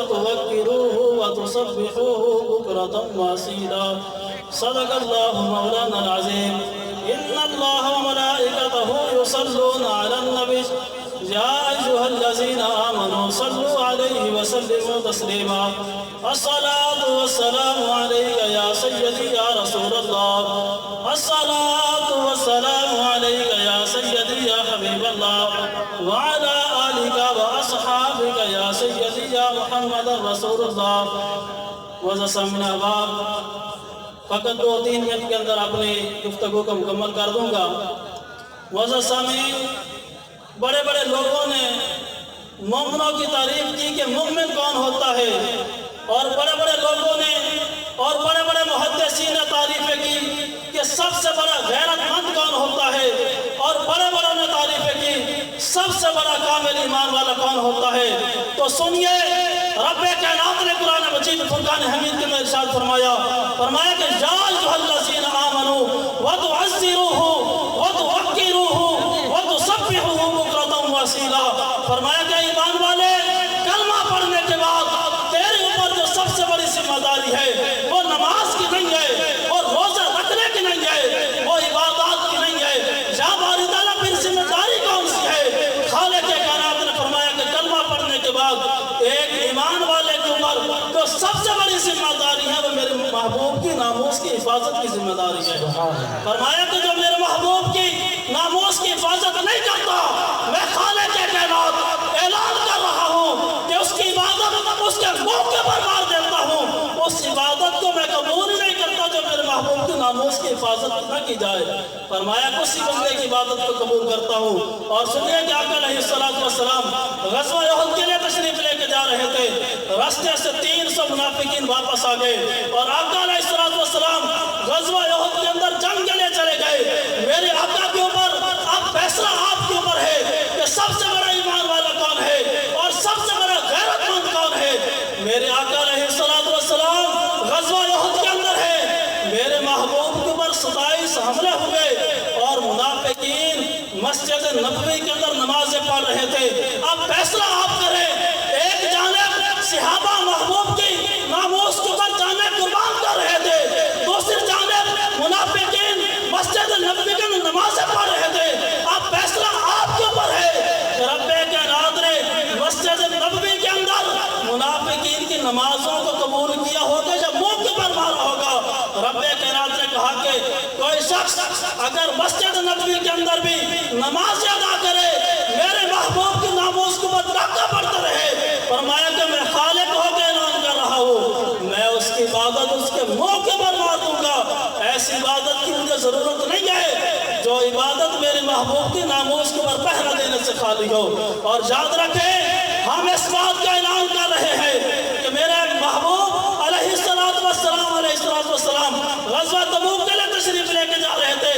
وتوقروه وتسبحوه بكرة وأصيلا صدق الله مولانا العظيم إن الله وملائكته يصلون على النبي يا أيها الذين آمنوا صلوا عليه وسلموا تسليما الصلاة والسلام عليك يا سيدي يا رسول الله الصلاة والسلام عليك يا سيدي يا حبيب الله وعلى آلك وأصحابك يا سيدي يا محمد رسول الله وزسمنا باب فقط 2-3 منٹ کے اندر اپنی گفتگو کو مکمل کر دوں گا۔ وزسمین بڑے بڑے لوگوں نے مومنوں کی تعریف کی کہ مومن کون ہوتا ہے، اور بڑے بڑے لوگوں نے اور بڑے بڑے محدثین نے تعریفیں کی کہ سب سے بڑا غیرت مند کون ہوتا ہے، اور بڑے بڑوں نے تعریفیں کی سب سے بڑا کامل ایمان والا کون ہوتا ہے۔ تو سنیے رب کائنات نے قرآن مجید فرقان حمید کے میں ارشاد فرمایا کہ یا ایھا الذین آمنوا وتعزروہ وتوقروہ وتسبحوہ بکرۃ وأصیلا، فرمایا کہ ایمان والے کلمہ پڑھنے کے بعد تیرے اوپر جو سب سے بڑی ذمہ داری ہے وہ نماز کی نہیں ہے، اور روزہ رکھنے کی نہیں ہے، وہ عبادات کی نہیں ہے۔ یا باری تعالیٰ پھر ذمہ داری کون سی ہے؟ خالق کائنات نے فرمایا کہ کلمہ پڑھنے کے بعد ایک ایمان والے کے اوپر جو سب سے بڑی ذمہ داری ہے وہ میرے محبوب کی ناموس کی حفاظت کی ذمہ داری ہے۔ فرمایا کہ جو میرے محبوب کی ناموس کی حفاظت نہیں کرتا، میں خالق کائنات اعلان کر رہا ہوں کہ اس کی عبادت اس کے موقع پر مار دیتا ہوں، اس عبادت کو میں قبول نہیں کرتا جو میرے محبوب کی ناموس کی حفاظت نہ کی جائے۔ فرمایا کہ اسی بندے کی عبادت کو قبول کرتا ہوں۔ اور سنیے کہ آقا علیہ السلام غزوہ احد کے لیے تشریف لے کے جا رہے تھے، راستے سے 300 منافقین واپس آ گئے، اور آقا علیہ السلام غزوہ احد کے اندر جنگ کے لیے چلے گئے۔ میرے آقا کے اوپر اب فیصلہ آپ کے اوپر ہے کہ سب سے بڑا ایمان والا کون ہے اور سب سے بڑا غیرت مند کون ہے۔ میرے آقا علیہ السلام غزوہ احد کے اندر ہے، میرے محبوب کے اوپر 27 حملے ہوئے، اور منافقین مسجد نبوی کے اندر نمازیں پڑھ رہے تھے۔ اب فیصلہ آپ کریں، ایک جانب صحابہ محبوب کی ناموس کے اوپر جانیں قربان کر رہے تھے، دوسری جانب منافقین مسجد نبوی کے اندر نمازیں پڑھ رہے تھے۔ اب فیصلہ آپ کے اوپر ہے کہ رب کائنات نے مسجد نبوی کے اندر منافقین کی نمازوں کو قبول کیا ہوگا یا موقع پر مارا ہوگا۔ رب کائنات نے کہا کہ کوئی شخص اگر مسجد نبوی کے اندر بھی نماز ادا کرے، میرے محبوب کی ناموس کو ڈاکہ پڑتا رہے، فرمایا کہ میں خالق ہو کے اعلان کر رہا ہوں میں اس کی عبادت اس کے موقع پر مار دوں گا۔ ایسی عبادت کی مجھے ضرورت نہیں ہے جو عبادت میرے محبوب کی ناموس کے اوپر پہرا دینے سے خالی ہو۔ اور یاد رکھیں ہم اس بات کا اعلان کر رہے ہیں کہ میرے محبوب علیہ السلام غزوہ تبوک کے لیے تشریف لے کے جا رہے تھے،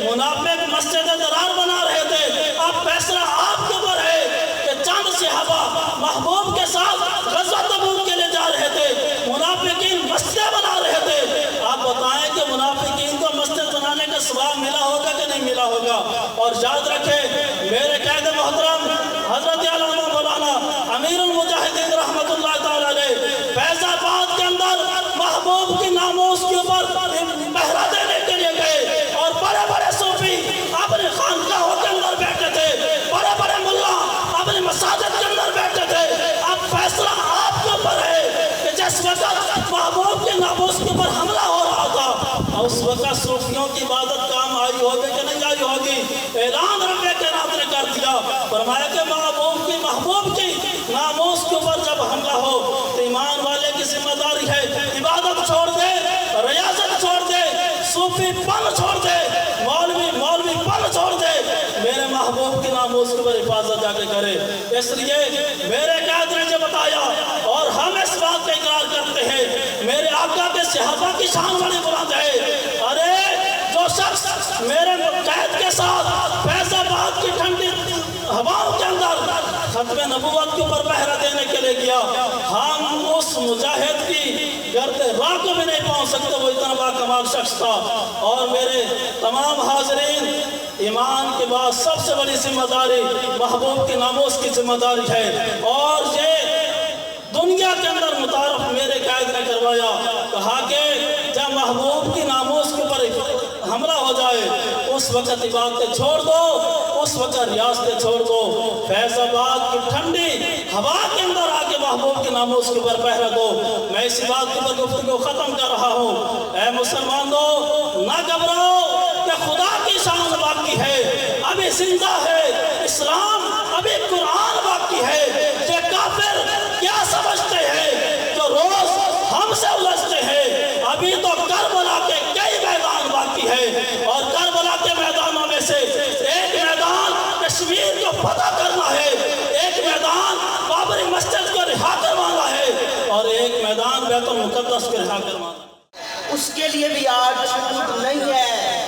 منافق مسجد ضرار بنا رہے تھے۔ اب فیصلہ آپ کے اوپر ہے کہ چند صحابہ محبوب کے ساتھ غزوہ تبوک کے لیے جا رہے تھے، منافقین مسجد بنا رہے تھے۔ آپ بتائیں کہ منافقین کو مسجد بنانے کا ثواب ملا ہوگا کہ نہیں ملا ہوگا؟ اور یاد رکھیں میرے قائد محترم حضرت علامہ مولانا امیر المجاہدین رحمت اللہ تعالی علیہ فیض آباد کے اندر محبوب کی ناموس کے اوپر پہرا دینے کے لیے گئے، اور بڑے بڑے صوفی اپنے خانقاہوں کے اندر بیٹھے تھے، بڑے بڑے ملا اپنے مساجد کے اندر بیٹھے تھے۔ اب فیصلہ آپ کے اوپر ہے کہ جس وقت محبوب کی ناموس کے اوپر حملہ ہو رہا تھا اس وقت صوفیوں کی عبادت کام آئی ہوگی کہ نہیں آئی ہوگی؟ اعلان رب کائنات نے کر دیا، فرمایا کہ محبوب کی ناموس کے اوپر جب حملہ ہو تو ایمان والے کی ذمہ داری ہے عبادت چھوڑ دے، ریاضت چھوڑ دے، صوفی پن چھوڑ دے، مولوی پن چھوڑ دے، میرے محبوب کی ناموس کے اوپر حفاظت جا کے کرے۔ اس لیے میرے قائد نے جو بتایا اور ہم اس بات کا اقرار کرتے ہیں میرے آقا کے صحابہ کی شان بڑی بلند ہے۔ ارے جو شخص میرے قائد کے ساتھ فیض آباد کی ٹھنڈی ہواؤں کے اندر ختم نبوت کے اوپر پہرا دینے کے لیے گیا، ہم اس مجاہد کی گرد راہ کو بھی نہیں پہنچ سکتے، وہ اتنا با کمال شخص تھا۔ اور میرے تمام حاضرین، ایمان کے بعد سب سے بڑی ذمہ داری محبوب کی ناموس کی ذمہ داری ہے، اور یہ دنیا کے اندر متعارف میرے قائد نے کروایا، کہا کہ جب محبوب کی ناموس کے اوپر حملہ ہو جائے اس وقت عبادتیں چھوڑ دو، اس وقت ریاستیں چھوڑ دو، فیض آباد کی ٹھنڈی ہوا کے اندر آ کے محبوب کے ناموس کے اوپر پہرا دو۔ میں اسی بات کے اوپر گفتگو ختم کر رہا ہوں۔ اے مسلمانوں، نہ گھبراؤ کہ خدا کی شان باقی ہے، ابھی زندہ ہے اسلام، ابھی قرآن باقی ہے۔ کہ کافر کیا سمجھتے ہیں جو روز ہم سے الجھتے ہیں، ابھی تو کربلا کے کئی میدان باقی ہے، اور کربلا کے میدانوں میں سے ایک میدان کشمیر کو فتح کرنا ہے، ایک میدان بابری مسجد کو رہا کروانا ہے، اور ایک میدان بیت المقدس کو رہا کروانا ہے۔ اس کے لیے بھی آج چھوٹ نہیں ہے،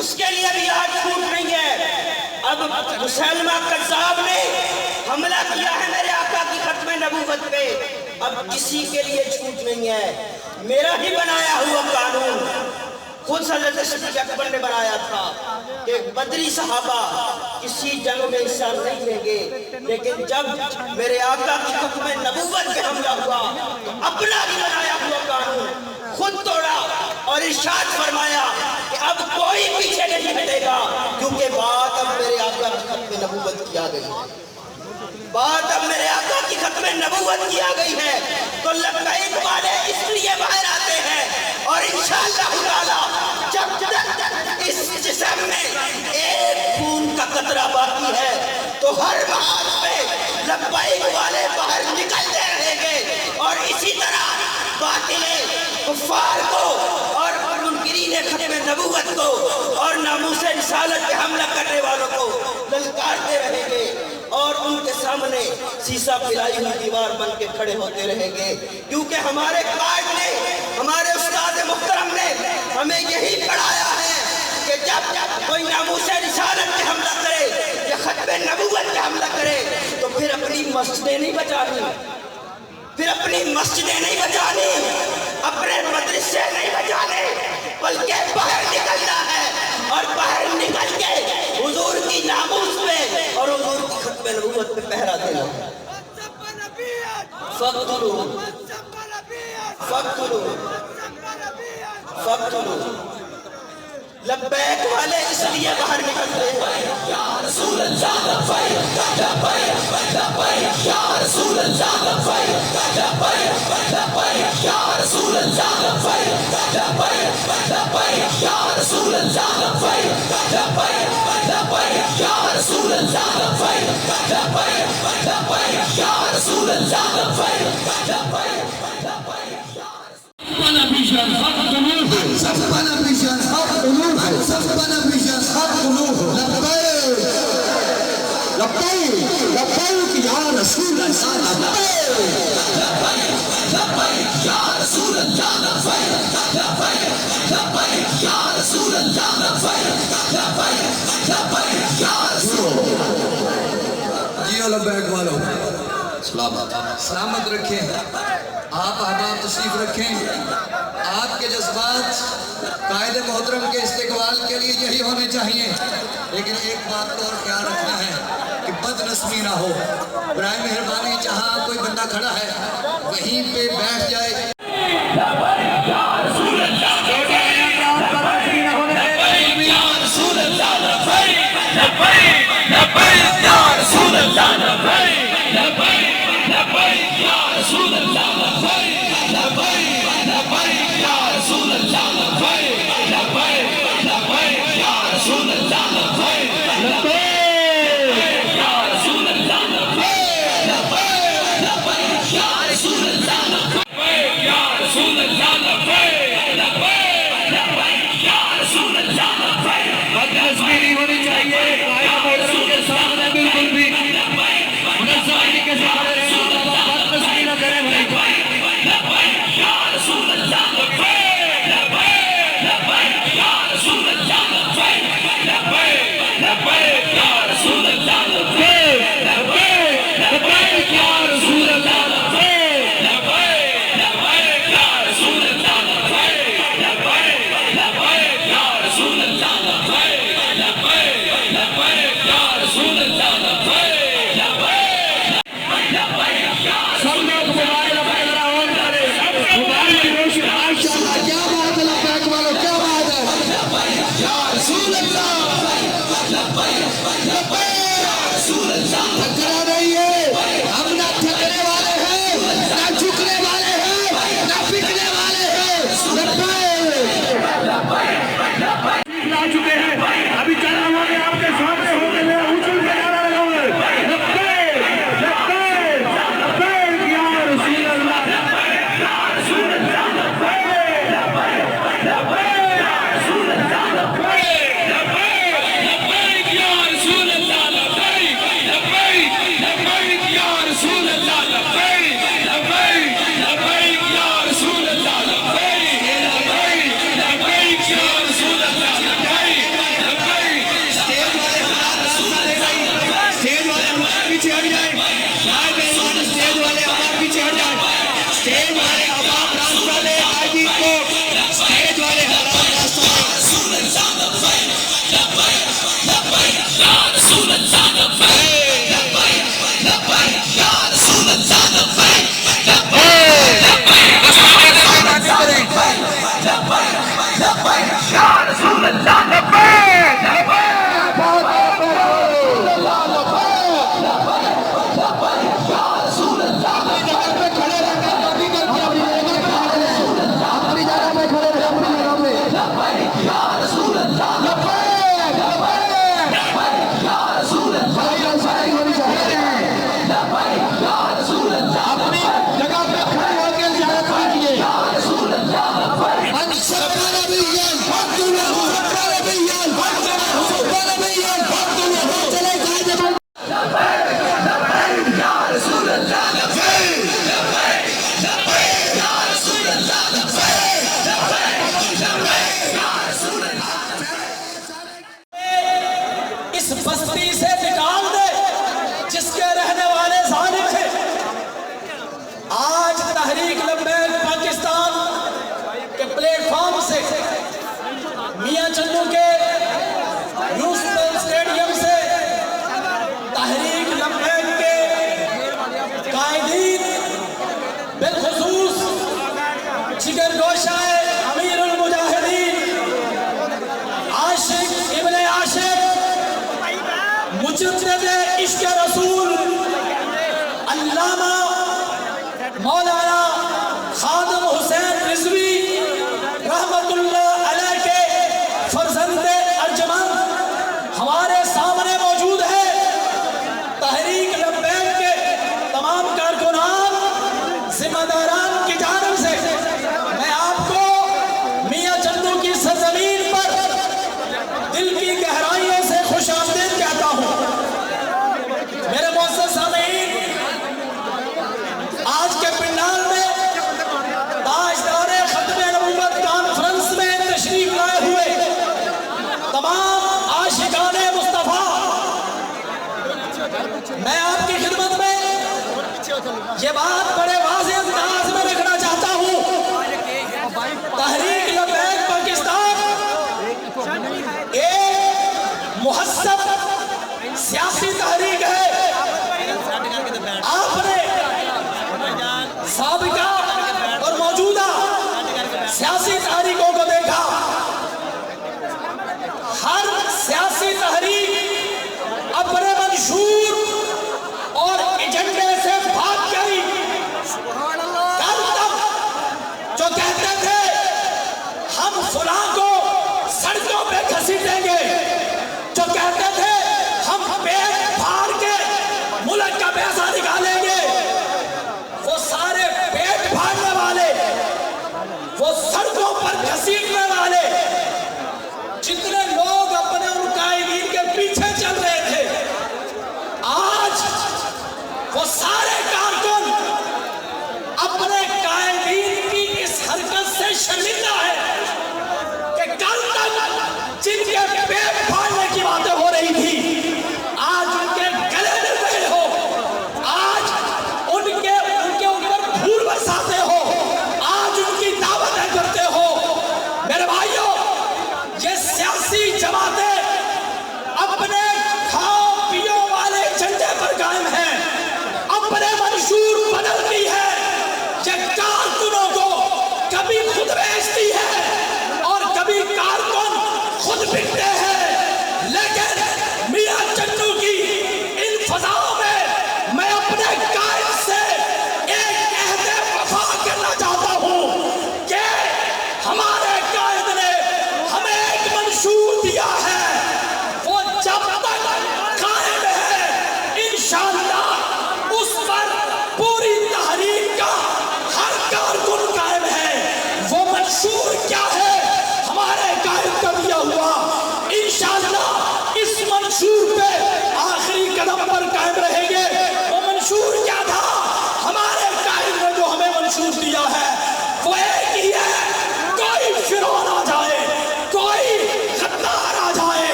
اس کے لیے بھی آج چھوٹ نہیں ہے۔ اب مسلمہ قذاب نے حملہ کیا ہے میرے آقا کی ختم نبوت پہ، اب کسی کے لیے چھوٹ نہیں ہے۔ میرا ہی بنایا ہوا قانون خود حضرت صدیق اکبر نے بنایا تھا کہ بدری صحابہ کسی جنگ میں حصہ نہیں لیں گے، لیکن جب میرے آقا کی ختم نبوت پہ حملہ ہوا تو اپنا بھی بنایا ہوا قانون خود توڑا، اور ارشاد فرمایا کہ اب کوئی پیچھے نہیں ہٹے گا، کیونکہ بات اب میرے آقا کی ختم نبوت کی آ گئی ہے، بات اب میرے آقا کی ختم نبوت کی آ گئی ہے۔ تو لبیک والے اس لیے باہر آتے ہیں، اور انشاءاللہ تعالی جب تک اس جسم میں ایک خون کا قطرہ باقی ہے تو ہر بات پہ لبیک والے باہر نکلتے رہیں گے، اور اسی طرح باطلے کفار کو اور منکرین ختم نبوت کو اور ناموس رسالت پہ حملہ کرنے والوں کو للکارتے رہیں گے، اور ان کے سامنے سیسا پلائی ہوئی دیوار بن کے کھڑے ہوتے رہیں گے، کیونکہ ہمارے قائد نے، ہمارے استاد محترم نے ہمیں یہی پڑھایا ہے کہ جب کوئی ناموس رسالت پہ حملہ کرے یا ختم نبوت پہ حملہ کرے تو پھر اپنی مسجدیں نہیں بچانی، پھر اپنی مسجدیں نہیں بچانی، اپنے مدرسے نہیں بچانے، بلکہ باہر نکلنا ہے، اور باہر نکل کے حضور کی ناموس پہ اور حضور کی ختم نبوت پہ پہرا دینا۔ فقتلوا فقتلوا فقتلوا، لبیک والے اس لیے باہر نکلتے ہیں۔ یا رسول اللہ لبیک لبیک لبیک، یا رسول اللہ لبیک لبیک لبیک، یا رسول اللہ لبیک لبیک لبیک، یا رسول اللہ لبیک لبیک لبیک، یا رسول اللہ لبیک لبیک لبیک، یا رسول اللہ لبیک لبیک لبیک۔ سبنا بيشان حق قلوبه، سبنا بيشان حق قلوبه، سبنا بيشان حق قلوبه. لبيك لبيك لبيك يا رسول الله، لبيك لبيك لبيك يا رسول الله، لبيك لبيك لبيك يا رسول الله، لبيك لبيك لبيك يا رسول الله۔ جیو لبیک والو، سلامت رکھیں، آپ احباب تشریف رکھیں۔ آپ کے جذبات قائد محترم کے استقبال کے لیے یہی ہونے چاہیے، لیکن ایک بات کو اور خیال رکھنا ہے کہ بد نصبی نہ ہو۔ برائے مہربانی جہاں کوئی بندہ کھڑا ہے وہیں پہ بیٹھ جائے۔ اس بستی سے نکال دے جس کے رہنے والے ظالم ہیں۔ آج تحریک لبیک پاکستان کے پلیٹ فارم سے میاں چنو کے میونسپل اسٹیڈیم سے تحریک لبیک کے قائدین بالخصوص جگر گوشہ امیر المجاہدین عاشق ابن عاشق مجدد عشق رسول علامہ مولانا خادم حسین رضوی رحمت اللہ علیہ کے فرزند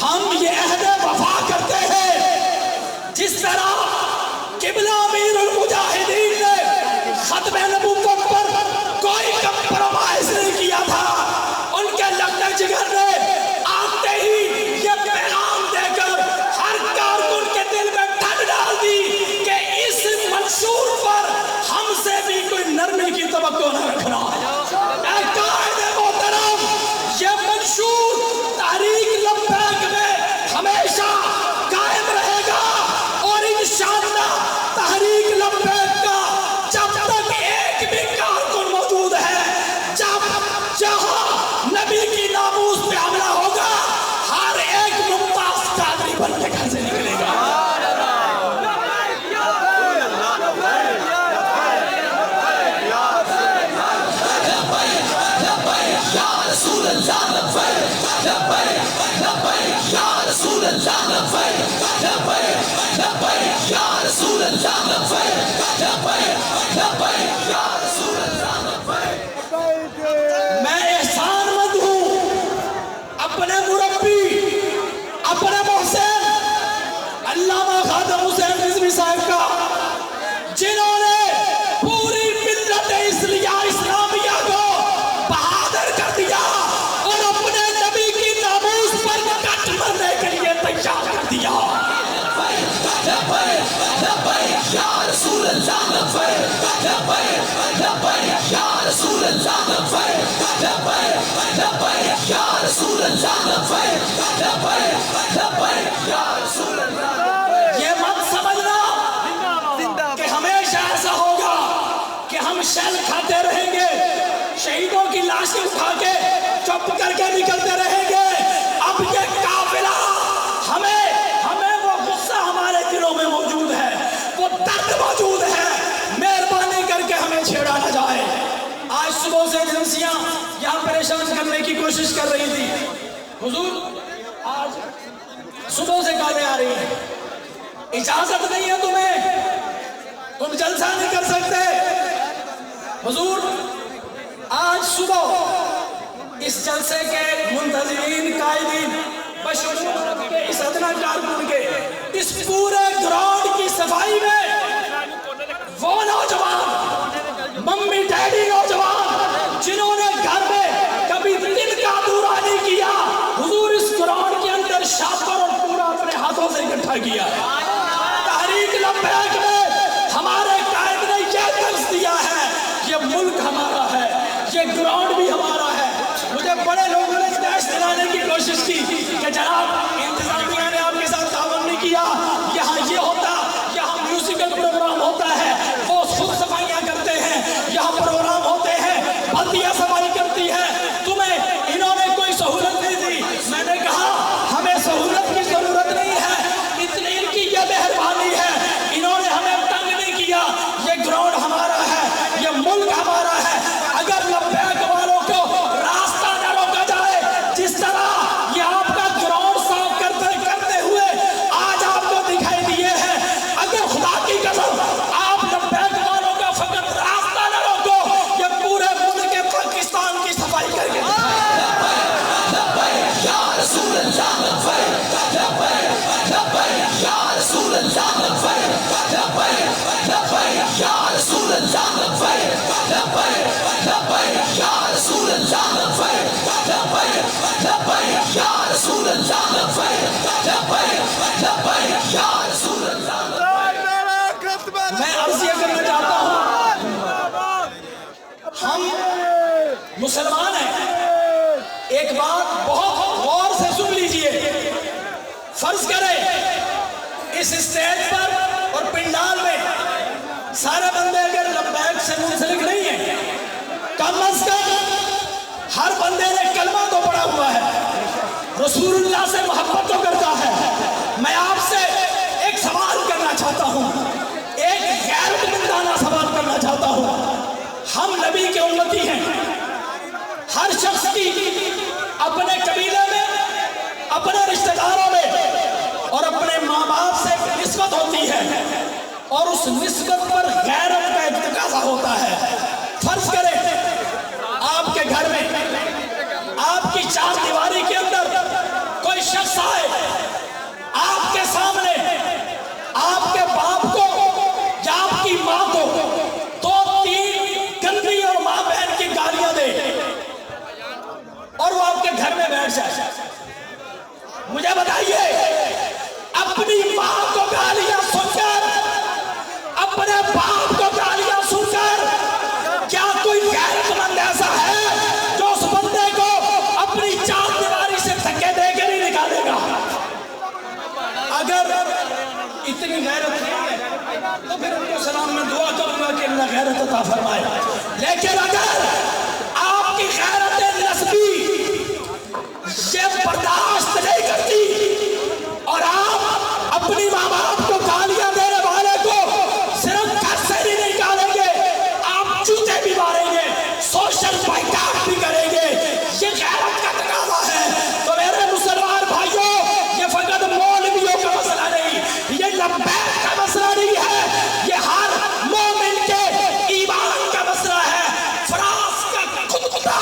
ہم یہ عہد وفا کرتے ہیں جس طرح قبلہ امیر المجاہدین نے ختم نبوت پر کوئی کمپرومائز نہیں کیا تھا. ان کے لگنے جگر نے آتے ہی یہ پیغام دے کر ہر کارکن کے دل میں ٹھن ڈال دی کہ اس منشور پر ہم سے بھی کوئی نرمی کی توقع نہ رکھنا. اے قائد محترم، یہ منشور تحریک لبیک میں ہمیشہ قائم رہے گا اور انشاءاللہ تحریک لبیک کا جب تک ایک بھی کارکن موجود ہے، جہاں نبی کی ناموس پہ حملہ ہوگا، ہر ایک ممتاز قادری بن کے گھر سے نکلے گا. میں احسان مند ہوں اپنے مربی، اپنے محسن علامہ خادم حسین رضوی صاحب کا، جنہوں نے پوری ملت اسلامیہ کو بہادر کر دیا اور اپنے نبی کی ناموس پر کٹ مرنے کے لیے تیار کر دیا. یہ مت سمجھنا کہ ہمیشہ ایسا ہوگا کہ ہم شیل کھاتے رہیں گے، شہیدوں کی لاشیں اٹھا کے چپ کر کے نکلتے رہیں گے. اب یہ قافلہ ہمیں وہ غصہ ہمارے دلوں میں موجود ہے، وہ درد موجود ہے، مہربانی کر کے ہمیں چھیڑا نہ جائے. آج صبح سے ایجنسیاں یہاں پریشان کرنے کی کوشش کر رہی تھی. حضور آج صبح سے کالیں آ رہی ہیں، اجازت نہیں ہے تمہیں، تم جلسہ نہیں کر سکتے. حضور آج صبح اس جلسے کے منتظرین، قائدین، بشمول کے اس ادنا کارکن کے اس پورے گراؤنڈ کی صفائی میں وہ نوجوان، ممی ڈیڈی نوجوان جنہوں نے گھر میں کبھی دن کا دورہ نہیں کیا، حضور اس گراؤنڈ کے اندر شاپر اور پورا اپنے ہاتھوں سے اکٹھا کیا. تحریک لبیک میں ہمارے قائد نے یہ درس دیا ہے، یہ ملک ہمارا ہے، یہ گراؤنڈ بھی ہمارا ہے. مجھے بڑے لوگوں نے تیش دلانے کی کوشش کی کہ جناب انتظامیہ نے آپ کے ساتھ تعاون نہیں کیا، یہاں یہ ہوتا، یہاں میوزیکل پروگرام ہوتا ہے، وہ خود صفائیاں کرتے ہیں، یہاں پروگرام ہوتے ہیں، بلدیاں صفائی کرتی ہے، تمہیں انہوں نے کوئی سہولت نہیں دی. میں نے کہا ہمیں سہولت کی ضرورت نہیں ہے، اتنی ان کی یہ مہربانی ہے، انہوں نے ہمیں تنگ نہیں کیا. یہ گراؤنڈ ہمارا ہے، یہ ملک ہمارا ہے. اگر لبیک والوں کو راستہ نہ روکا جائے، جس طرح یہ آپ کا گراؤنڈ صاف کرتے ہوئے آج آپ کو دکھائی دیے ہیں، اگر خدا کی قسم آپ لبیک والوں کا فقط راستہ نہ روکو، یہ پورے ملک پاکستان کی صفائی کر کے میں عرض یہ کرنا چاہتا ہوں، ہم مسلمان ہیں. ایک بات بہت غور سے سن لیجئے. فرض کریں اس اسٹیج پر اور پنڈال میں سارے بندے اگر لبیک سے منسلک نہیں ہیں، کم از کم ہر بندے نے کلمہ تو پڑھا ہوا ہے، رسول اللہ سے محبت تو کرتا ہے. میں آپ سے ایک سوال کرنا چاہتا ہوں، ایک غیرت مندانہ سوال کرنا چاہتا ہوں. ہم نبی کے امتی ہیں، ہر شخص کی اپنے قبیلے میں باپ سے ایک نسبت ہوتی ہے اور اس نسبت پر غیرت کا ایک تقاضا ہوتا ہے. فرض کریں آپ کے گھر میں آپ کی چار دیواری کے اندر کوئی شخص آئے, آپ کے سامنے آپ کے باپ کو یا آپ کی ماں کو دو تین گندی اور ماں بہن کی گالیاں دے اور وہ آپ کے گھر میں بیٹھ جائے. مجھے بتائیے, اپنی ماں کو گالیاں سن کر, اپنے باپ کو گالیاں سن کر کیا کوئی غیرت مند ایسا ہے جو اس بندے کو اپنی چار دیواری سے دھکے دے کے نہیں نکالے گا؟ اگر اتنی غیرت نہیں ہے تو پھر ان کو سلام میں دعا کروں گا کہ اللہ غیرت عطا فرمائے. لیکن اگر آپ کی غیرت نسبی یہ برداشت نہیں کرتی اور آپ اپنی ماں باپ کو گالیاں دینے والے کو صرف گھر سے ہی نہیں نکالیں گے, آپ جوتے بھی ماریں گے, سوشل بائیکاٹ بھی کریں گے, یہ غیرت کا تقاضا ہے. تو میرے مسلمان بھائیوں, یہ فقط مولویوں کا مسئلہ نہیں, یہ لبیک کا مسئلہ نہیں ہے, یہ ہر مومن کے ایمان کا مسئلہ ہے. فراز کا کتا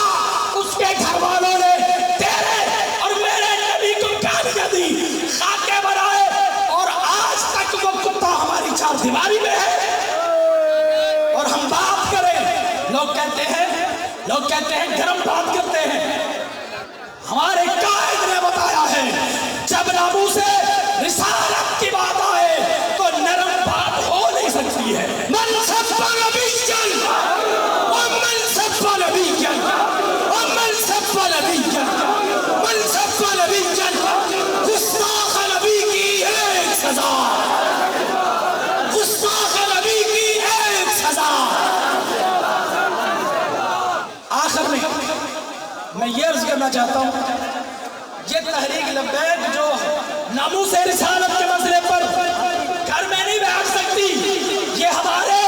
اس کے گھر والوں نے تیرے اور میرے نبی کو گالیاں دی, خاکے بنائے, اور آج تک وہ کتا ہماری چار دیواری میں ہے. اور ہم بات کریں, لوگ کہتے ہیں گرم بات کرتے ہیں. ہمارے قائد نے بتایا ہے جب نامو سے رسالت کی بات آئے تو نرم بات ہو نہیں سکتی ہے. من سب نبیًا ومن سب نبیًا ومن سب نبیًا من سب نبیًا گستاخ نبی کی ایک سزا, گستاخ نبی کی ایک سزا. آخر میں یہ عرض کرنا چاہتا ہوں, یہ تحریک لبیک جو ناموس رسالت کے مسئلے پر گھر میں نہیں بیٹھ سکتی, یہ ہمارے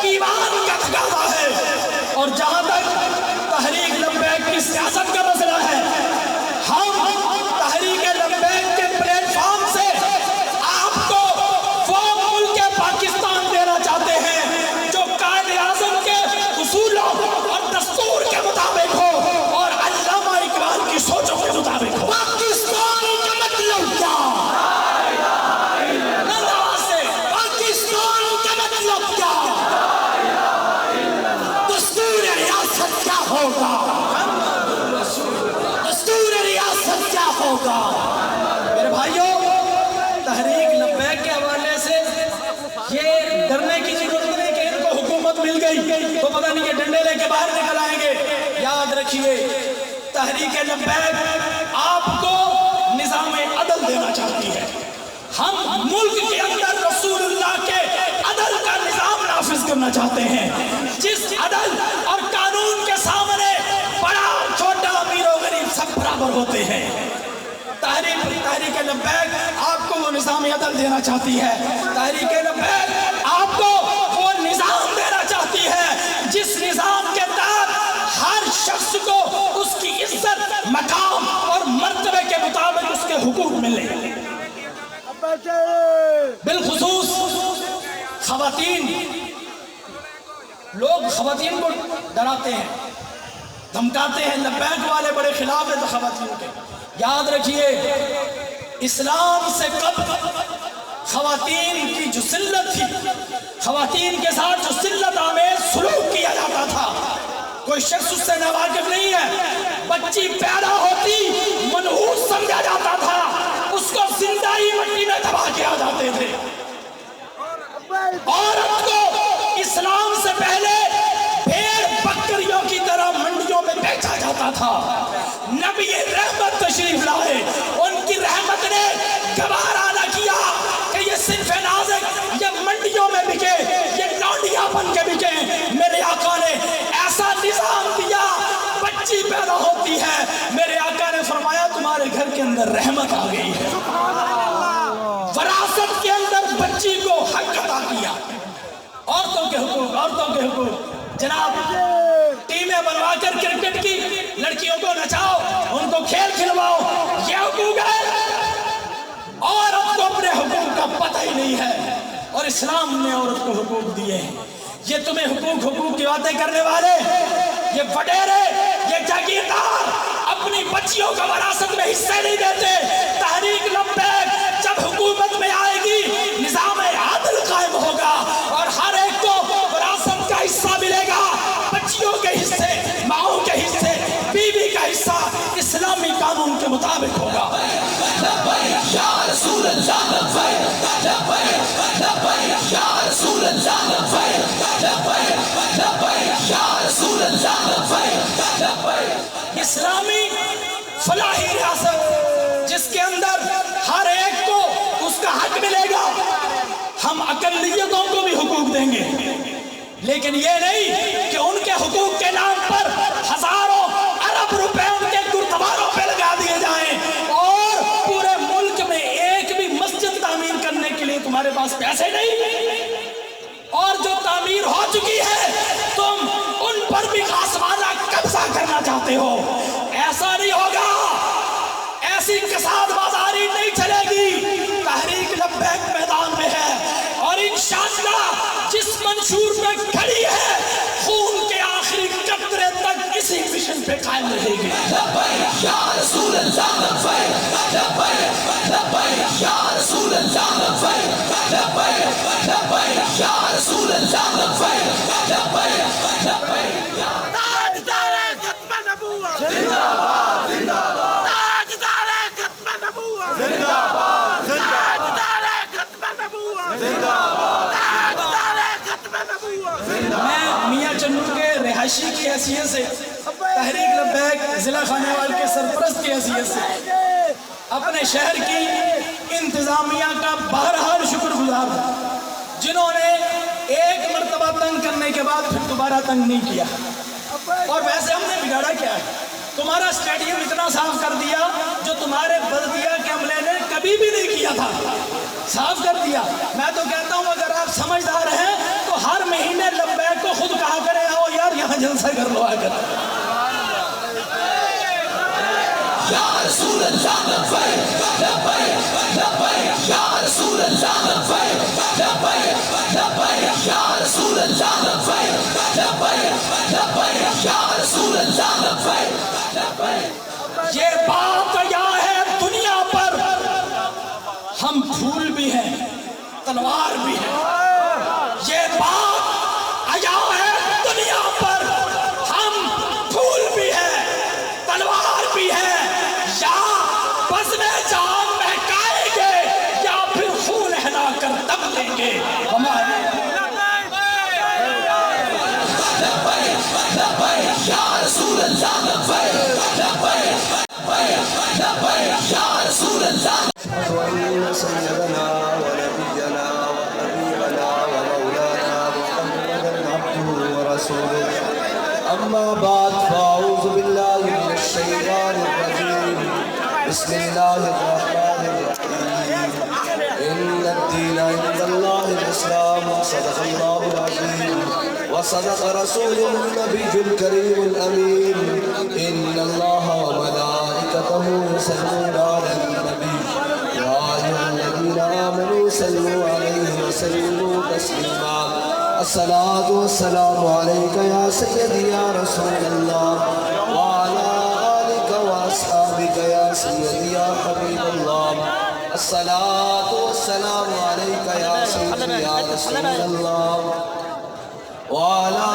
ایمان کا تقاضا ہے. اور جہاں تک تحریک لبیک کی سیاست کا مسئلہ ہے, ہم تحریک لبیک کے پلیٹ فارم سے آپ کو وہ ملک پاکستان دینا چاہتے ہیں جو قائد اعظم کے اصولوں اور دستور کے مطابق ہو اور علامہ اقبال کی سوچوں کے مطابق ہو. پاکستان کا مطلب کیا؟ پاکستان کا مطلب کیا؟ دستور ریاست کیا ہوگا؟ دستور ریاست کیا ہوگا؟ میرے بھائیوں, تحریک لبیک کے حوالے سے یہ ڈرنے کی ضرورت نہیں کہ ان کو حکومت مل گئی تو پتہ نہیں کہ ڈنڈے لے کے باہر نکل آئیں گے. یاد رکھیے, تحریک لبیک آپ کو نظام عدل دینا چاہتی ہے. ہم ملک کے اندر رسول اللہ کے عدل کا نظام نافذ کرنا چاہتے ہیں, جس عدل اور قانون کے سامنے بڑا چھوٹا امیر و غریب سب برابر ہوتے ہیں. تحریک لبیک آپ کو وہ نظام عدل دینا چاہتی ہے. تحریک لبیک آپ کو وہ نظام دینا چاہتی ہے جس نظام کے تحت ہر شخص کو اس کی عزت, مقام اور مرتبے کے مطابق اس کے حقوق ملے. بالخصوص خواتین, لوگ خواتین کو ڈراتے ہیں, دھمکاتے ہیں, لبیک والے بڑے خلاف ہیں خواتین کے. یاد رکھیے, اسلام سے قبل خواتین کی جو ذلت تھی, خواتین کے ساتھ جو ذلت آمیز سلوک کیا جاتا تھا, کوئی شخص اس سے ناواقف نہیں ہے. بچی پیدا ہوتی منحوس سمجھا جاتا تھا, اس کو زندہ ہی مٹی میں دبا کے آ جاتے تھے. عورت کو اسلام سے پہلے بھیڑ بکریوں کی طرح منڈیوں میں بیچا جاتا تھا. نبی رحمت تشریف لائے, ان کی رحمت نے گوارا نہ کیا کہ یہ صنف نازک یہ منڈیوں میں بکے, یہ لونڈیاں بن کے بکے. میرے آقا نے ایسا نظام دیا, بچی پیدا ہوتی ہے, میرے آقا نے فرمایا تمہارے گھر کے اندر رحمت آ گئی ہے. وراثت کے اندر بچی کو حق عطا کیا. عورتوں کے حقوق, جناب ٹیمیں بنوا کر کرکٹ کی لڑکیوں کو نچاؤ, ان کو کھیل کھلواؤ, یہ حقوق ہے. عورت کو اپنے حقوق کا اور اسلام نے عورت کو حقوق دیے ہیں. یہ تمہیں حقوق کی باتیں کرنے والے، یہ وڈیرے، یہ جاگیردار اپنی بچیوں کو وراثت میں حصے نہیں دیتے. تحریک لبیک جب حکومت میں آئے گی نظام عادل قائم ہوگا اور ہر ایک کو وراثت کا حصہ ملے گا. بچیوں کے حصے، ماؤں کے حصے، بیوی کا حصہ اسلامی قانون کے مطابق ہوگا. لبیک یا رسول اللہ، لبیک لبیک لبیک یا رسول اللہ، لبیک لبیک لبیک یا رسول اللہ، لبیک لبیک. اسلامی فلاحی ریاست جس کے اندر ہر ایک کو اس کا حق ملے گا. ہم اقلیتوں کو بھی حقوق دیں گے، لیکن یہ نہیں کہ ان کے حقوق کے نام پر ہزاروں ارب روپے ان کے گردواروں پہ لگا دیے جائیں اور پورے ملک میں ایک بھی مسجد تعمیر کرنے کے لیے تمہارے پاس پیسے نہیں، اور جو تعمیر ہو چکی ہے تم ان پر بھی خاصانہ قبضہ کرنا چاہتے ہو. ایسا نہیں ہوگا، ایسی کساد بازاری نہیں چلے گی. تحریک لبیک میدان میں ہے اور انشاءاللہ جس منشور پہ کھڑی ہے خون کے آخری قطرے تک اسی مشن پہ قائم رہے گی. لبیک یا رسول اللہ، لبیک لبیک لبیک یا رسول اللہ، لبیک لبیک لبیک یا رسول اللہ، لبیک لبیک لبیک. تاجدار ختم نبوت زندہ باد، زندہ باد. تاجدار ختم نبوت زندہ باد، زندہ باد. تاجدار ختم نبوت زندہ باد، تاجدار ختم نبوت زندہ باد. میں میاں چنو کے رہائشی کی حیثیت سے، تحریک لبیک ضلع خانیوال کے سرپرست کی حیثیت سے اپنے شہر کی انتظامیہ کا بہرحال شکر گزار ہوں، جنہوں نے ایک مرتبہ تنگ کرنے کے بعد پھر دوبارہ تنگ نہیں کیا. اور ویسے ہم نے بگاڑا کیا ہے؟ تمہارا اسٹیڈیم اتنا صاف کر دیا جو تمہارے بلدیہ کے عملے نے کبھی بھی نہیں کیا تھا، صاف کر دیا. میں تو کہتا ہوں اگر آپ سمجھدار ہیں تو ہر مہینے لبیک کو خود کہا کرے آؤ یار یہاں جلسہ کر لو. آ کر یا رسول اللہ، لبیک لبیک لبیک یا رسول اللہ، لبیک لبیک لبیک یا رسول اللہ، لبیک لبیک لبیک یا رسول اللہ، لبیک لبیک. یہ بات یہاں ہے دنیا پر ہم پھول بھی ہیں تلوار بھی ہیں. یہ بات یہاں ہے دنیا پر ہم پھول بھی ہیں تلوار بھی ہیں. یا بزم جان مہکائیں گے یا پھر خون ہلا کر دم لیں گے. ہمارے یا رسول اللہ، لبیک لبیک لبیک یا رسول اللہ. وأن سيدنا ونبينا وحبيبنا ومولانا محمدا عبده ورسوله. أما بعد فأعوذ بالله من الشيطان الرجيم. بسم الله الرحمن الرحيم. إن الدين عند الله الإسلام. صدق الله العظيم وصدق رسوله النبي الكريم الأمين. إن الله وملائكته يصلون على النبي يا أيها الذين آمنوا صلوا عليه وسلموا تسليما. الصلاة والسلام عليك يا سيدي يا رسول الله وعلى آلك وأصحابك يا سيدي يا حبيب الله. الصلاة والسلام عليك يا سيدي يا رسول الله وعلى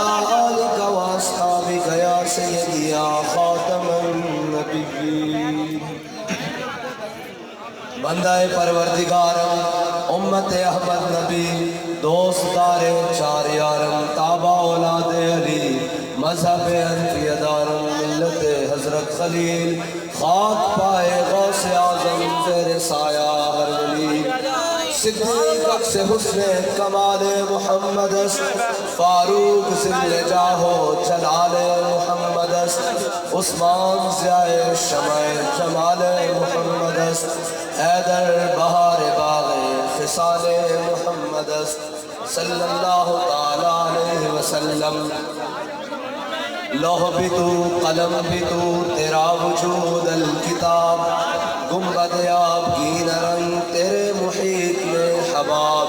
آلك وأصحابك يا سيدي يا خاتم النبيين. بندہ پروردگارم امت احمد نبی دوست دار چار یارم تابع اولاد علی مذہب حنفی دارم ملت حضرت خلیل خاک پائے غوث اعظم زیر سایہ ہر ولی صدیق اکس حسن کمال محمد فاروق ذل جاہو جلال محمد عثمان ضیاء شمع جمال محمد حیدر بہار باغ خصال محمد صلی اللہ تعالی علیہ وسلم. لوح بھی تو قلم بھی تو تیرا وجود الکتاب گنبد آب کی نرنگ تیرے محیط میں حباب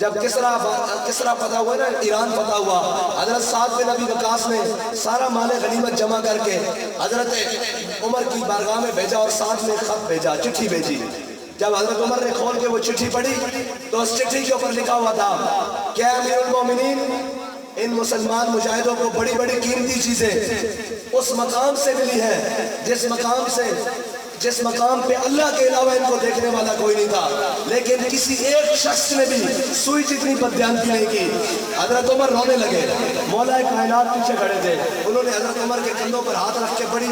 جب کسرا فتح ہوا نا، ایران فتح ہوا، حضرت سعد بن ابی وقاص نے سارا مال غنیمت جمع کر کے حضرت عمر کی بارگاہ میں بھیجا اور سعد نے خط بھیجا، چٹھی بھیجی۔ جب حضرت عمر نے کھول کے وہ چٹھی پڑھی تو اس چٹھی کے اوپر لکھا ہوا تھا کہ امیر المومنین، ان مسلمان مجاہدوں کو بڑی بڑی قیمتی چیزیں اس مقام سے ملی ہیں جس مقام پہ اللہ کے علاوہ ان کو دیکھنے والا کوئی نہیں تھا، لیکن کسی ایک شخص نے بھی سوئی جتنی بددیانتی نہیں کی۔ حضرت عمر رونے لگے، مولا کائنات پیچھے کھڑے تھے، انہوں نے حضرت عمر کے کندھوں پر ہاتھ رکھ کے بڑی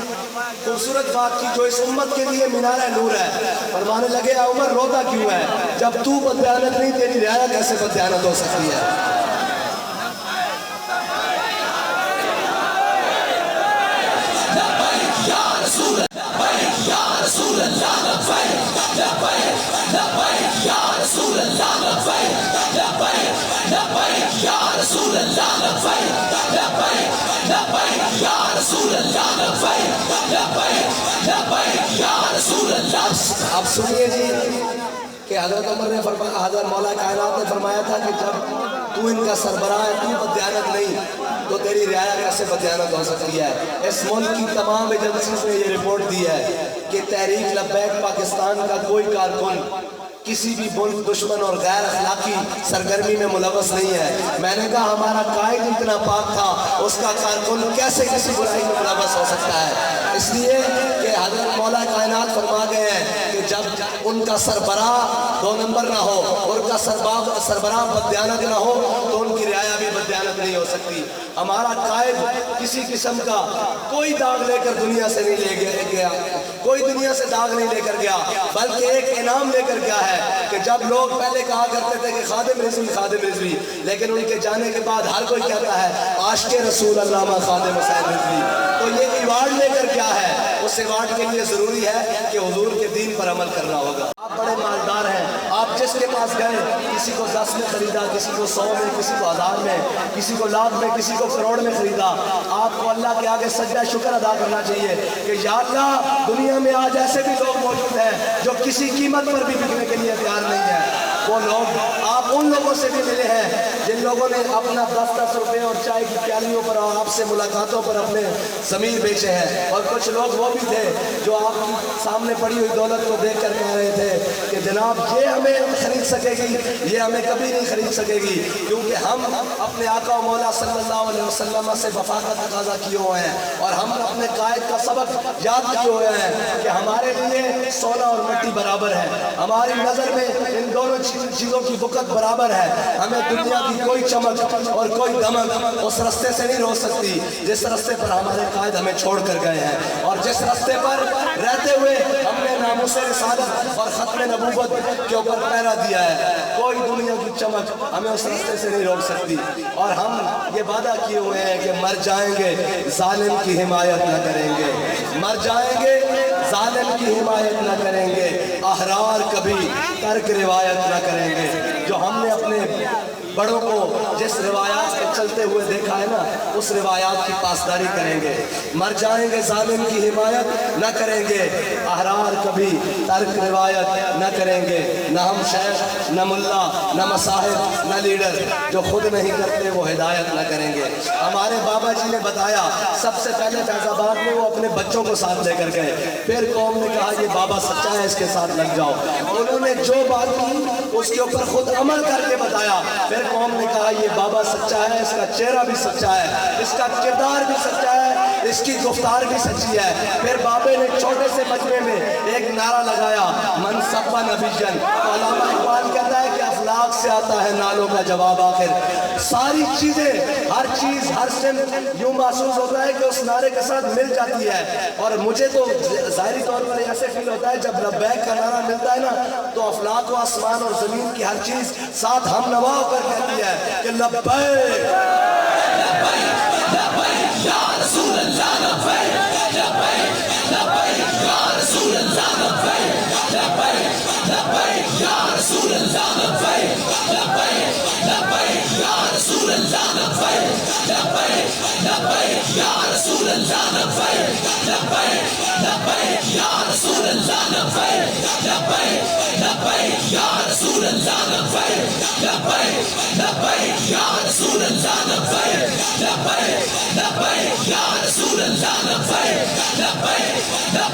خوبصورت بات کی جو اس امت کے لیے مینار نور ہے۔ فرمانے لگے اے عمر روتا کیوں ہے؟ جب تو بددیانت نہیں، تیری رعایا کیسے بددیانت ہو سکتی ہے؟ اب سنیے جی کہ حضرت عمر نے فرمایا، حضرت مولا کائنات نے فرمایا تھا کہ جب تو ان کا سربراہ ہے، تو بددیانت نہیں، تو تیری رعایا کیسے بددیانت ہو سکتی ہے؟ اس ملک کی تمام ایجنسیز نے یہ رپورٹ دی ہے کہ تحریک لبیک پاکستان کا کوئی کارکن کسی بھی ملک دشمن اور غیر اخلاقی سرگرمی میں ملوث نہیں ہے۔ میں نے کہا ہمارا قائد اتنا پاک تھا، اس کا کارکن کیسے کسی برائی میں ملوث ہو سکتا ہے؟ اس لیے کہ حضرت مولا کائنات فرما گئے ہیں کہ جب ان کا سربراہ 2 نمبر نہ ہو، ان کا سربراہ بددیانت نہ ہو، تو ان کی رعایا بھی بددیانت نہیں ہو سکتی۔ ہمارا قائد کسی قسم کا کوئی داغ لے کر دنیا سے نہیں لے گیا، کوئی دنیا سے داغ نہیں لے کر گیا، بلکہ ایک انعام لے کر گیا ہے کہ جب لوگ پہلے کہا کرتے تھے کہ خادم رضوی، لیکن ان کے جانے کے بعد ہر کوئی کہتا ہے عاشق رسول علامہ خادم حسین رضوی، تو یہ ایوارڈ لے کر کیا ہے؟ اس ایوارڈ کے لیے ضروری ہے کہ حضور کے دین پر عمل کرنا ہوگا۔ آپ بڑے مالدار ہیں، آپ جس کے پاس گئے، کسی کو 10 میں خریدا، کسی کو 100 میں، کسی کو 1000 میں، کسی کو لاکھ میں، کسی کو کروڑ میں خریدا، آپ کو اللہ کے آگے سجدہ شکر ادا کرنا چاہیے کہ یا اللہ، دنیا میں آج ایسے بھی لوگ موجود ہیں جو کسی قیمت پر بھی بکنے کے لیے تیار نہیں ہے۔ وہ لوگ، آپ ان لوگوں سے بھی ملے ہیں جن لوگوں نے اپنا 10-10 روپے اور چائے کی پیالیوں پر اور آپ سے ملاقاتوں پر اپنے ضمیر بیچے ہیں، اور کچھ لوگ وہ بھی تھے جو آپ کی سامنے پڑی ہوئی دولت کو دیکھ کر کہہ رہے تھے کہ جناب یہ ہمیں خرید سکے گی، یہ ہمیں کبھی نہیں خرید سکے گی، کیونکہ ہم اپنے آقا و مولا صلی اللہ علیہ وسلم سے وفا کا تقاضا کیے ہوئے ہیں، اور ہم اپنے قائد کا سبق یاد کیے ہوئے ہیں کہ ہمارے لیے سونا اور مٹی برابر ہے، ہماری نظر میں ان دونوں چیزوں کی بکت برابر ہے۔ ہمیں دنیا کی کوئی چمک اور کوئی دمک اس رستے سے نہیں روک سکتی جس رستے پر ہمارے قائد ہمیں چھوڑ کر گئے ہیں، اور جس رستے پر رہتے ہوئے ہم نے ناموس رسالت اور ختم نبوت کے اوپر پہرا دیا ہے، کوئی دنیا کی چمک ہمیں اس رستے سے نہیں روک سکتی۔ اور ہم یہ وعدہ کیے ہوئے ہیں کہ مر جائیں گے ظالم کی حمایت نہ کریں گے، مر جائیں گے ظالم کی حمایت نہ کریں گے، احرار کبھی ترک روایت نہ کریں گے۔ جو ہم نے اپنے بڑوں کو جس روایات کے چلتے ہوئے دیکھا ہے نا، اس روایات کی پاسداری کریں گے، مر جائیں گے ظالم کی حمایت نہ کریں گے، احرار کبھی ترک روایت نہ کریں گے۔ نہ ہم شیخ، نہ ملا، نہ مصاحب، نہ لیڈر، جو خود نہیں کرتے وہ ہدایت نہ کریں گے۔ ہمارے بابا جی نے بتایا، سب سے پہلے فیض آباد میں وہ اپنے بچوں کو ساتھ لے کر گئے، پھر قوم نے کہا یہ بابا سچا ہے، اس کے ساتھ لگ جاؤ۔ انہوں نے جو بات کی اس کے اوپر خود عمل کر کے بتایا، پھر قوم نے کہا یہ بابا سچا ہے، اس کا چہرہ بھی سچا ہے، اس کا کردار بھی سچا ہے، اس کی گفتار بھی سچی ہے۔ پھر بابے نے چھوٹے سے مجمع میں ایک نعرہ لگایا، من سب نبی جن۔ علامہ اقبال کہتا ہے کہ اخلاق سے آتا ہے نالوں کا جواب آخر۔ ساری چیزیں، ہر چیز، ہر سن یوں محسوس ہوتا ہے کہ اس نعرے کے ساتھ مل جاتی ہے، اور مجھے تو ظاہری طور پر ایسے فیل ہوتا ہے جب لبیک کا نعرہ ملتا ہے نا، تو افلاک و آسمان اور زمین کی ہر چیز ساتھ ہم نوا ہو کر کہتی ہے کہ لبیک لبیک یا رسول اللہ، لبیک لبیک لبیک یا رسول اللہ، لبیک لبیک لبیک یا رسول اللہ، لبیک لبیک لبیک یا رسول اللہ، لبیک لبیک لبیک یا رسول اللہ، لبیک لبیک لبیک یا رسول اللہ، لبیک لبیک لبیک یا رسول اللہ، لبیک لبیک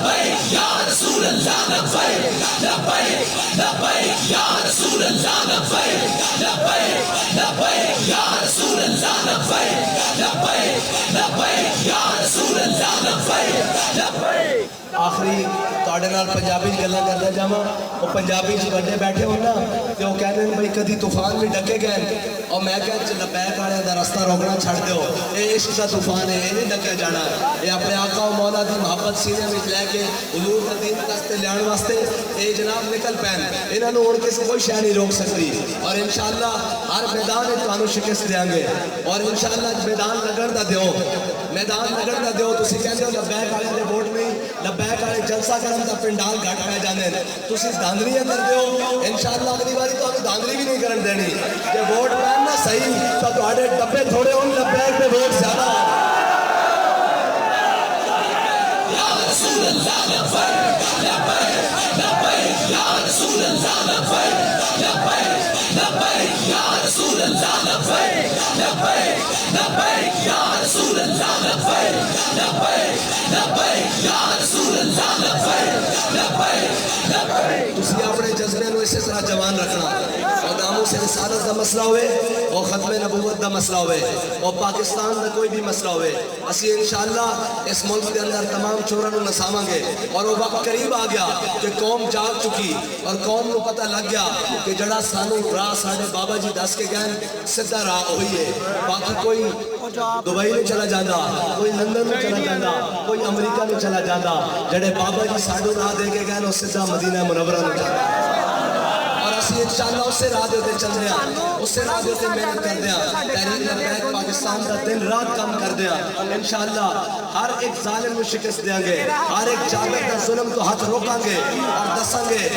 لبیک یا رسول اللہ لبیک لبیک لبیک یا رسول اللہ لبیک لبیک لبیک یا رسول اللہ لبیک لبیک لبیک یا رسول اللہ لبیک لبیک آخری تواڈے نال پنجابی گلاں کردا جاواں وہ پنجابی چ بڑے بیٹھے ہون نا تے وہ کہندے نے بھئی کدی طوفان بھی ڈکے گئے اور میں کہا لبیک والے دا رستہ روکنا چھڑ دیو اے عشق دا طوفان ہے اے نہیں ڈکیا جانا اے اپنے آقا و مولا دی محبت سینے وچ لے کے حضور دا دین تک لیان واسطے اے جناب نکل پین انہاں نوں ہن کسے کوئی شے نہیں روک سکتی اور انشاءاللہ ہر میدان وچ تانوں شکست دیاں گے اور انشاءاللہ میدان لگن دا دیو میدان لگن دا دیو تسی کہندے ہو لبیک والے دے ووٹ نہیں لبیک والے جلسہ کرن دا پنڈال گھٹ پہ جانے تسی دھاندلیاں کر دیو انشاءاللہ اگلی باری تو دھاندلی بھی نہیں کرن دینی کہ ووٹ پین نہ صحیح تو تواڈے ڈبے تھوڑے ہون لبیک پہ ووٹ زیادہ یا رسول اللہ لبیک لبیک لبیک یا رسول اللہ لبیک لبیک لبیک یا رسول اللہ لبیک لبیک لبیک یا رسول اللہ لبیک لبیک لبیک یا رسول اللہ لبیک لبیک لبیک تسی اپنے جذبے نو اسی طرح جوان رکھنا اور ناموس رسالت دا مسئلہ ہوئے اور ختم نبوت دا مسئلہ ہوئے اور پاکستان دا کوئی بھی مسئلہ ہوئے اسی انشاءاللہ اس ملک کے اندر تمام چوروں نو نساواں گے اور وہ وقت قریب آ گیا کہ قوم جاگ چکی اور قوم نو پتہ لگ گیا کہ جڑا سانو راہ ساڈے بابا جی دس کے گئے سیدھا راہ ہوئی ہے باقی کوئی دبئی میں چلا جاندہ کوئی لندن میں چلا جاندہ کوئی امریکہ میں چلا جاندہ جڑے بابا جی ساڈو راہ دے کے گئے اس سیدھا مدینہ منورہ میں جاندہ اور اسی انشاءاللہ اسے راہ دیتے چل دیا اسے راہ دیتے محنت کر دیا تحریک لبیک پاکستان کا دن رات کام کر دیا انشاءاللہ ہر ایک ظالم کو شکست دیں گے ہر ایک جابر کا ظلم کو ہاتھ روکاں گے اور دساں گے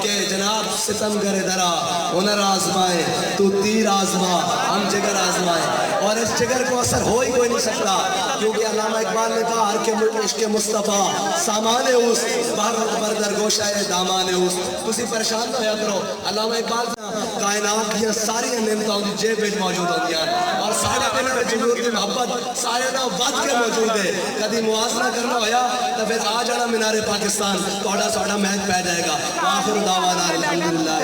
کہ جناب ستم گر درا ہنر آزمائے تو تیر آزما ہم جگر آزمائے اور اس جگر کو اثر ہو ہی کوئی نہیں سکتا کیونکہ علامہ اقبال نے کہا ہر کے ملک عشق مصطفیٰ سامان اس بھارت بردر گوشائے دامان اس تسی پریشان نہ ہویا کرو علامہ اقبال کائنات کی ساری نعمتوں کی جیب میں موجود ہوتی ہیں اور سارے دن میں جنور کی محبت سارے نہ ود کے موجود ہے کدی موازنہ کرنا ہویا تو پھر آ جانا مینار پاکستان توڑا ساڑا محض پہ جائے گا آخر دعوانا الحمدللہ